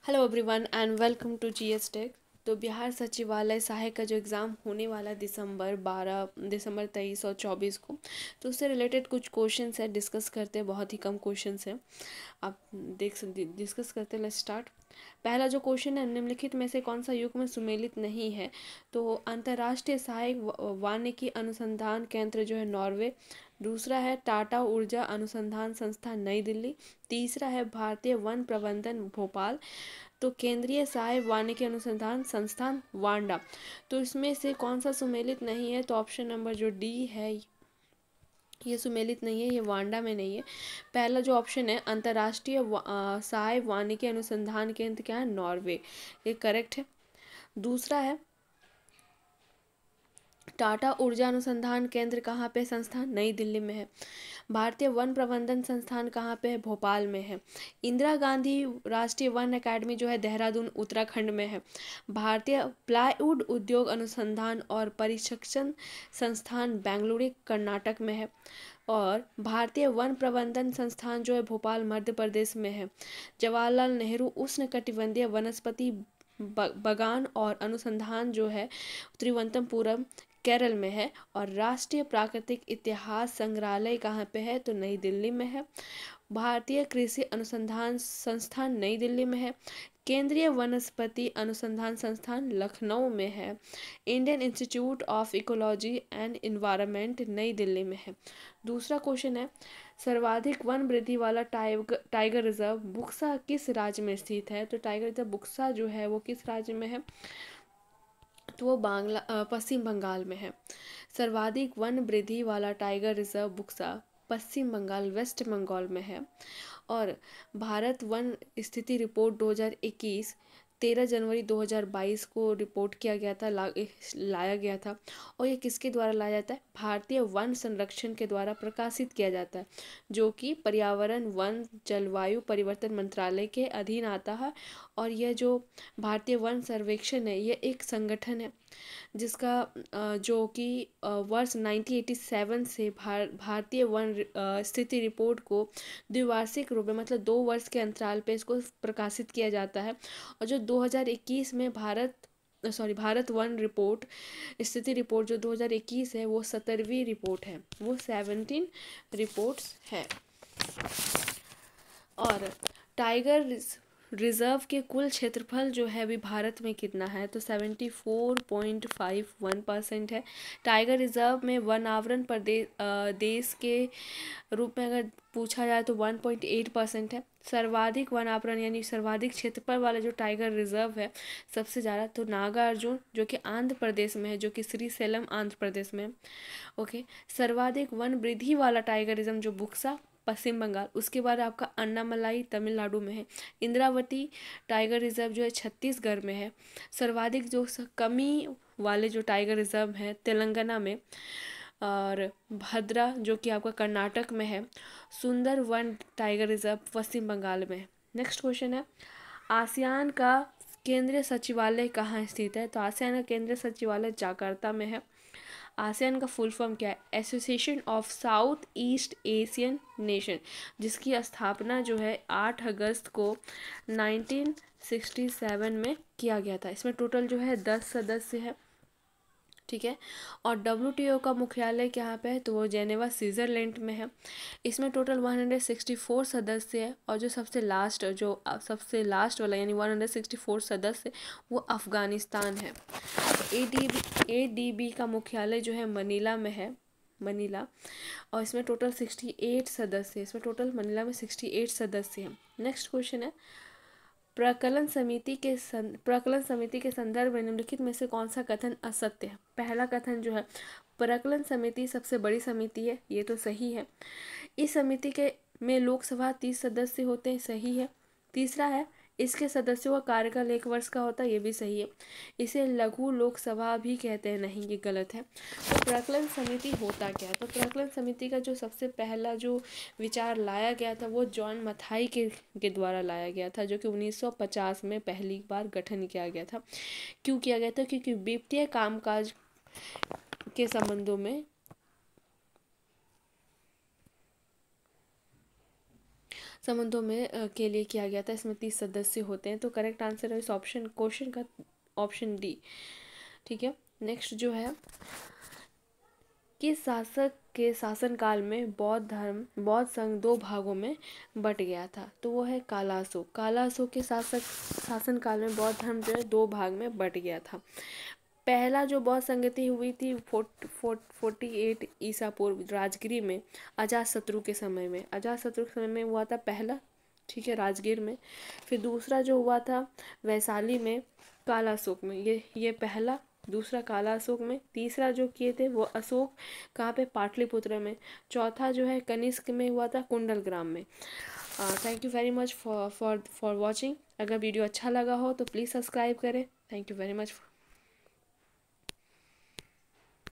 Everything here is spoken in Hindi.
Hello everyone and welcome to GS tech. तो बिहार सचिवालय सहायक का जो एग्ज़ाम होने वाला है दिसंबर 23 और 24 को, तो उससे रिलेटेड कुछ क्वेश्चंस है, डिस्कस करते हैं। बहुत ही कम क्वेश्चंस हैं, आप देख सकते, डिस्कस करते हैं। Let's start. पहला जो क्वेश्चन है, निम्नलिखित में से कौन सा युग्म सुमेलित नहीं है? तो अंतर्राष्ट्रीय सहायक वानिकी अनुसंधान केंद्र जो है नॉर्वे। दूसरा है टाटा ऊर्जा अनुसंधान संस्थान नई दिल्ली। तीसरा है भारतीय वन प्रबंधन भोपाल। तो केंद्रीय सहायक वानिकी अनुसंधान संस्थान वांडा। तो इसमें से कौन सा सुमेलित नहीं है? तो ऑप्शन नंबर जो डी है ये सुमेलित नहीं है, ये वांडा में नहीं है। पहला जो ऑप्शन है अंतर्राष्ट्रीय सहायक वानिकी अनुसंधान केंद्र क्या है? नॉर्वे, ये करेक्ट है। दूसरा है टाटा ऊर्जा अनुसंधान केंद्र कहाँ पे? संस्थान नई दिल्ली में है। भारतीय वन प्रबंधन संस्थान कहाँ पे है? भोपाल में है। इंदिरा गांधी राष्ट्रीय वन एकेडमी जो है देहरादून उत्तराखंड में है। भारतीय प्लाईवुड उद्योग अनुसंधान और प्रशिक्षण संस्थान बेंगलुरु कर्नाटक में है। और भारतीय वन प्रबंधन संस्थान जो है भोपाल मध्य प्रदेश में है। जवाहरलाल नेहरू उष्णकटिबंधीय वनस्पति बागान और अनुसंधान जो है त्रिवंतपुरम केरल में है। और राष्ट्रीय प्राकृतिक इतिहास संग्रहालय कहाँ पे है? तो नई दिल्ली में है। भारतीय कृषि अनुसंधान संस्थान नई दिल्ली में है। केंद्रीय वनस्पति अनुसंधान संस्थान लखनऊ में है। Indian institute of ecology and environment नई दिल्ली में है। दूसरा क्वेश्चन है सर्वाधिक वन वृद्धि वाला टाइगर रिजर्व बुक्सा किस राज्य में स्थित है? तो टाइगर रिजर्व बुक्सा जो है वो किस राज्य में है? तो वो पश्चिम बंगाल में है। सर्वाधिक वन वृद्धि वाला टाइगर रिजर्व बुक्सा पश्चिम बंगाल वेस्ट बंगाल में है। और भारत वन स्थिति रिपोर्ट 2021 13 जनवरी 2022 को रिपोर्ट किया गया था, लाया गया था। और ये किसके द्वारा लाया जाता है? भारतीय वन संरक्षण के द्वारा प्रकाशित किया जाता है, जो कि पर्यावरण वन जलवायु परिवर्तन मंत्रालय के अधीन आता है। और यह जो भारतीय वन सर्वेक्षण है, ये एक संगठन है जिसका जो कि वर्ष 1987 से भारतीय वन स्थिति रिपोर्ट को द्विवार्षिक रूप में, मतलब 2 वर्ष के अंतराल पे इसको प्रकाशित किया जाता है। और जो 2021 में भारत वन रिपोर्ट स्थिति रिपोर्ट जो 2021 है, वो 17वीं रिपोर्ट है, वो 17 रिपोर्ट्स है। और टाइगर रिजर्व के कुल क्षेत्रफल जो है अभी भारत में कितना है? तो 74.51% है। टाइगर रिजर्व में वन आवरण देश के रूप में अगर पूछा जाए तो 1.8% है। सर्वाधिक वन आवरण यानी सर्वाधिक क्षेत्रफल वाला जो टाइगर रिजर्व है सबसे ज़्यादा, तो नागार्जुन जो कि आंध्र प्रदेश में है, जो कि श्रीशैलम आंध्र प्रदेश में है। ओके। सर्वाधिक वन वृद्धि वाला टाइगर रिजर्व जो बुक्सा पश्चिम बंगाल, उसके बाद आपका अन्नामलाई तमिलनाडु में है। इंद्रावती टाइगर रिजर्व जो है छत्तीसगढ़ में है। सर्वाधिक जो कमी वाले जो टाइगर रिजर्व हैं तेलंगाना में। और भद्रा जो कि आपका कर्नाटक में है। सुंदर वन टाइगर रिजर्व पश्चिम बंगाल में है। नेक्स्ट क्वेश्चन है आसियान का केंद्रीय सचिवालय कहाँ स्थित है? तो आसियान का केंद्रीय सचिवालय जकार्ता में है। आसियान का फुल फॉर्म क्या है? Association of south east Asian nation, जिसकी स्थापना जो है 8 अगस्त को 1967 में किया गया था। इसमें टोटल जो है 10 सदस्य है, ठीक है। और WTO का मुख्यालय कहाँ पे है? तो वो जेनेवा स्विट्जरलैंड में है। इसमें टोटल 164 सदस्य है। और जो सबसे लास्ट वाला यानी 164 सदस्य वो अफगानिस्तान है। ADB का मुख्यालय जो है मनीला में है, मनीला। और इसमें टोटल 68 सदस्य, इसमें टोटल मनीला में 68 सदस्य हैं। नेक्स्ट क्वेश्चन है प्रकलन समिति के संदर्भ में निम्नलिखित में से कौन सा कथन असत्य है? पहला कथन जो है प्रकलन समिति सबसे बड़ी समिति है, ये तो सही है। इस समिति के में लोकसभा 30 सदस्य होते हैं, सही है। तीसरा है इसके सदस्यों का कार्यकाल 1 वर्ष का होता है, ये भी सही है। इसे लघु लोकसभा भी कहते हैं, नहीं, ये गलत है। तो प्रकलन समिति होता क्या है? तो प्रकलन समिति का जो सबसे पहला जो विचार लाया गया था वो जॉन मथाई के द्वारा लाया गया था, जो कि 1950 में पहली बार गठन किया गया था। क्यों किया गया था? क्योंकि वित्तीय कामकाज के संबंधों में संबंधों में के लिए किया गया था। इसमें 30 सदस्य होते हैं। तो करेक्ट आंसर है इस क्वेश्चन का ऑप्शन डी। ठीक है, नेक्स्ट जो है, किस शासक के शासनकाल में बौद्ध संघ दो भागों में बट गया था? तो वो है काला अशोक। काला अशोक के शासनकाल में बौद्ध धर्म जो है दो भाग में बट गया था। पहला जो बौद्ध संगति हुई थी 48 ईसा पूर्व राजगिरी में, अजातशत्रु के समय में। अजातशत्रु के समय में हुआ था पहला, ठीक है, राजगीर में। फिर दूसरा जो हुआ था वैशाली में, काला अशोक में। ये पहला, दूसरा काला अशोक में। तीसरा जो किए थे वो अशोक कहाँ पे, पाटलिपुत्र में। चौथा जो है कनिष्क में हुआ था, कुंडलग्राम में। Thank you very much for watching. अगर वीडियो अच्छा लगा हो तो प्लीज़ सब्सक्राइब करें। Thank you very much.